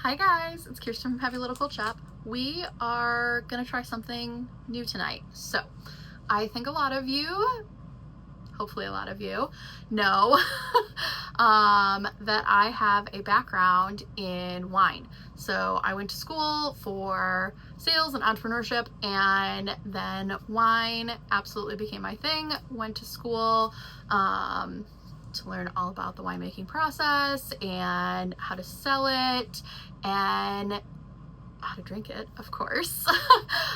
Hi guys, it's Kirsten from Happy Little Quilt Shop. We are gonna try something new tonight. So I think a lot of you, hopefully a lot of you, know that I have a background in wine. So I went to school for sales and entrepreneurship, and then wine absolutely became my thing. Went to school to learn all about the winemaking process and how to sell it and how to drink it, of course,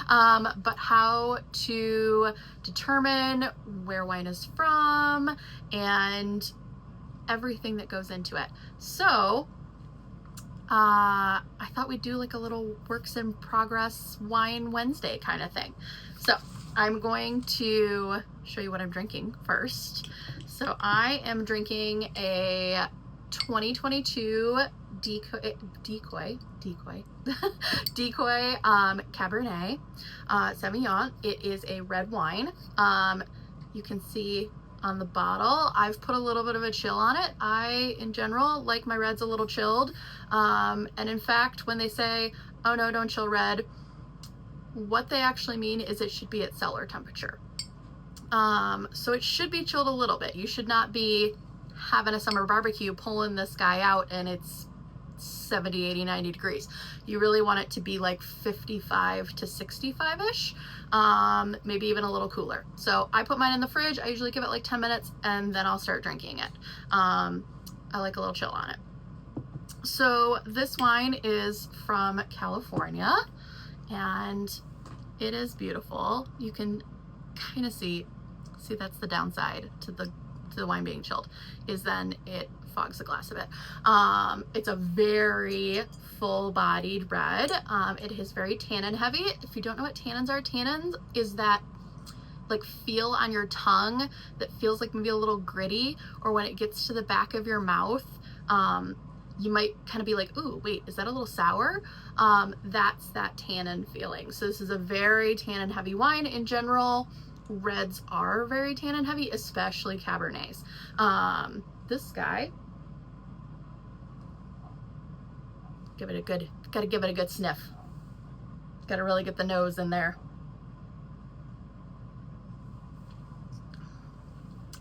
but how to determine where wine is from and everything that goes into it. So I thought we'd do like a little works in progress wine Wednesday kind of thing. So I'm going to show you what I'm drinking first. So I am drinking a 2022 Decoy Cabernet Sauvignon. It is a red wine. You can see on the bottle I've put a little bit of a chill on it. I in general like my reds a little chilled, and in fact when they say, oh no, don't chill red, what they actually mean is it should be at cellar temperature. So it should be chilled a little bit. You should not be having a summer barbecue pulling this guy out and it's 70, 80, 90 degrees. You really want it to be like 55 to 65-ish, maybe even a little cooler. So I put mine in the fridge. I usually give it like 10 minutes and then I'll start drinking it. I like a little chill on it. So this wine is from California and it is beautiful. You can kind of see that's the downside to the wine being chilled, is then it fogs the glass a bit. It's a very full-bodied red. It is very tannin heavy. If you don't know what tannins are, tannins is that like feel on your tongue that feels like maybe a little gritty, or when it gets to the back of your mouth, you might kind of be like, ooh, wait, is that a little sour? That's that tannin feeling. So this is a very tannin heavy wine. In general, reds are very tannin heavy, especially Cabernets. This guy, gotta give it a good sniff. Gotta really get the nose in there.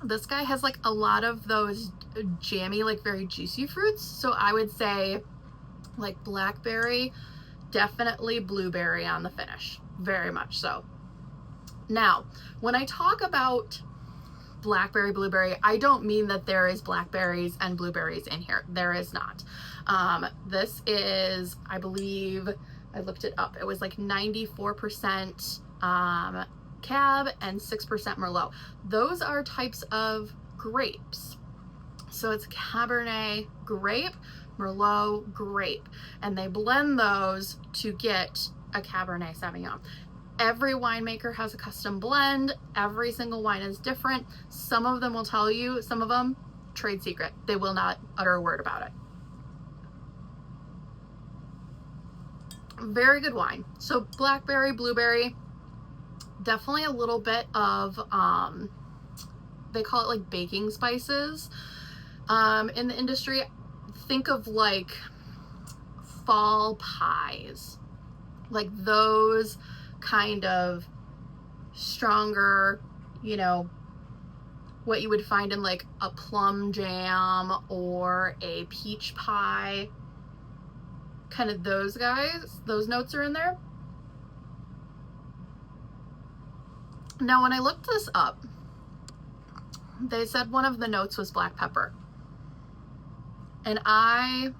This guy has like a lot of those jammy, like very juicy fruits. So I would say like blackberry, definitely blueberry on the finish, very much so. Now, when I talk about blackberry, blueberry, I don't mean that there is blackberries and blueberries in here. There is not. This is, I believe, I looked it up. It was like 94% Cab and 6% Merlot. Those are types of grapes. So it's Cabernet grape, Merlot grape, and they blend those to get a Cabernet Sauvignon. Every winemaker has a custom blend. Every single wine is different. Some of them will tell you, some of them, trade secret. They will not utter a word about it. Very good wine. So blackberry, blueberry, definitely a little bit of, they call it like baking spices in the industry. Think of like fall pies, like those kind of stronger, you know, what you would find in like a plum jam or a peach pie, kind of those guys, those notes are in there. Now when I looked this up, they said one of the notes was black pepper, and I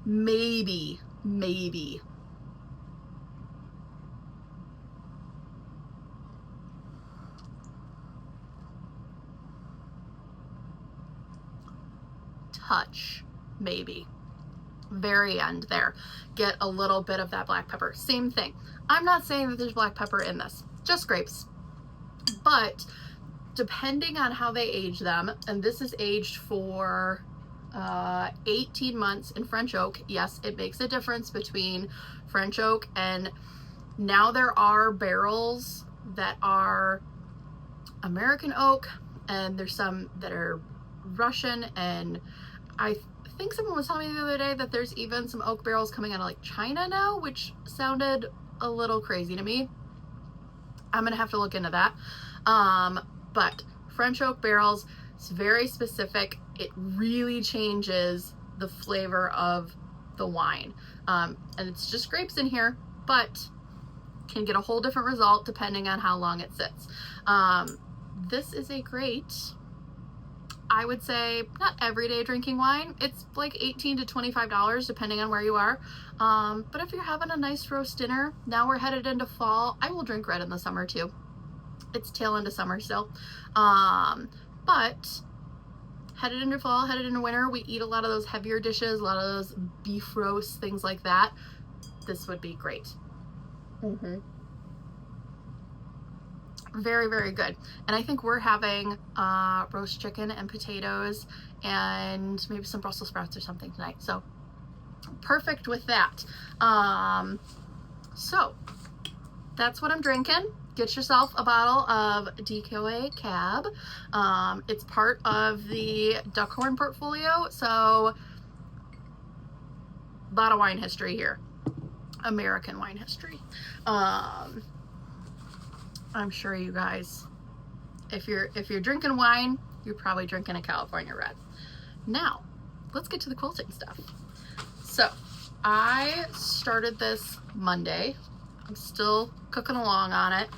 maybe touch, maybe very end there, get a little bit of that black pepper. Same thing. I'm not saying that there's black pepper in this, just grapes, but depending on how they age them, and this is aged for 18 months in French oak. Yes, it makes a difference between French oak, and now there are barrels that are American oak, and there's some that are Russian, and I think someone was telling me the other day that there's even some oak barrels coming out of like China now, which sounded a little crazy to me. I'm gonna have to look into that. But French oak barrels, it's very specific. It really changes the flavor of the wine. And it's just grapes in here, but can get a whole different result depending on how long it sits. This is a great, I would say, not everyday drinking wine. It's like $18 to $25 depending on where you are. But if you're having a nice roast dinner, now we're headed into fall. I will drink red in the summer too. It's tail end of summer still. But headed into fall, headed into winter, we eat a lot of those heavier dishes, a lot of those beef roasts, things like that. This would be great. Very, very good. And I think we're having roast chicken and potatoes and maybe some Brussels sprouts or something tonight. So perfect with that. So that's what I'm drinking. Get yourself a bottle of Decoy Cab. It's part of the Duckhorn Portfolio. So a lot of wine history here. American wine history. I'm sure you guys, if you're drinking wine, you're probably drinking a California red. Now, let's get to the quilting stuff. So, I started this Monday. I'm still cooking along on it.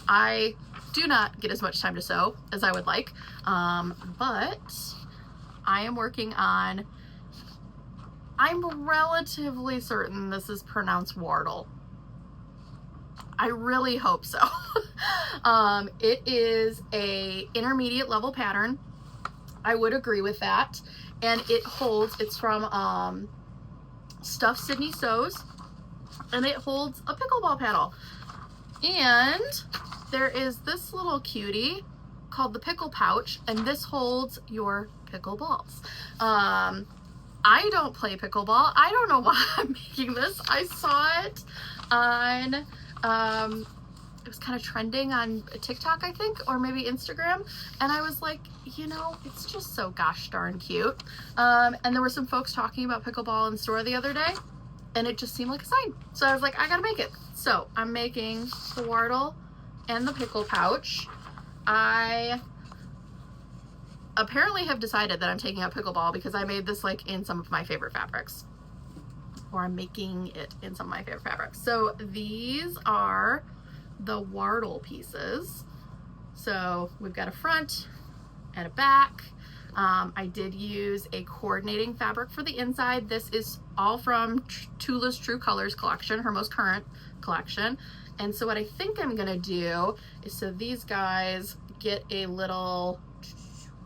I do not get as much time to sew as I would like, but I am working on, I'm relatively certain this is pronounced Wardle. I really hope so. It is a intermediate level pattern. I would agree with that. And it holds, it's from Stuff Sydney Sews, and it holds a pickleball paddle. And there is this little cutie called the Pickle Pouch, and this holds your pickleballs. I don't play pickleball. I don't know why I'm making this. I saw it on it was kind of trending on TikTok, I think, or maybe Instagram, and I was like, you know, it's just so gosh darn cute. And there were some folks talking about pickleball in store the other day, and it just seemed like a sign. So I was like, I gotta make it. So I'm making the Wardle and the Pickle Pouch. I apparently have decided that I'm taking out pickleball because I made this like in some of my favorite fabrics, or I'm making it in some of my favorite fabrics. So these are the Wardle pieces. So we've got a front and a back. I did use a coordinating fabric for the inside. This is all from Tula's True Colors collection, her most current collection. And so what I think I'm gonna do is, so these guys get a little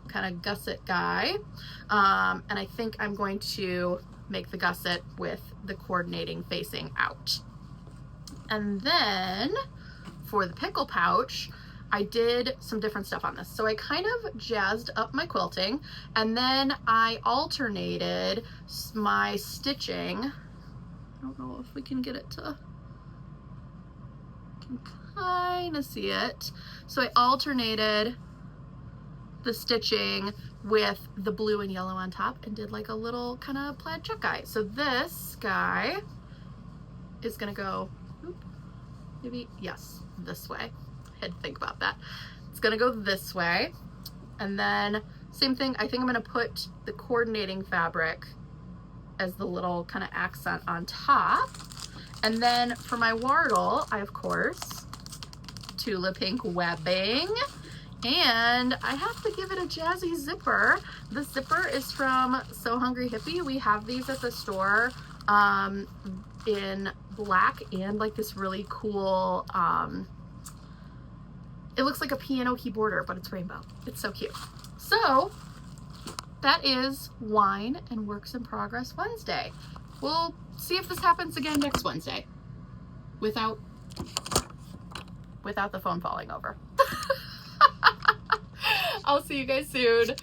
kind of gusset guy, and I think I'm going to make the gusset with the coordinating facing out. And then for the Pickle Pouch, I did some different stuff on this. So I kind of jazzed up my quilting, and then I alternated my stitching. I don't know if we can get it to, you can kind of see it. So I alternated the stitching with the blue and yellow on top and did like a little kind of plaid check guy. So this guy is gonna go, maybe, yes, this way. I had to think about that. It's gonna go this way. And then same thing, I think I'm gonna put the coordinating fabric as the little kind of accent on top. And then for my Wardle, I of course, Tula Pink webbing. And I have to give it a jazzy zipper. The zipper is from Sew Hungry Hippie. We have these at the store in black and like this really cool, it looks like a piano keyboarder, but it's rainbow. It's so cute. So that is Wine and Works in Progress Wednesday. We'll see if this happens again next Wednesday without the phone falling over. I'll see you guys soon.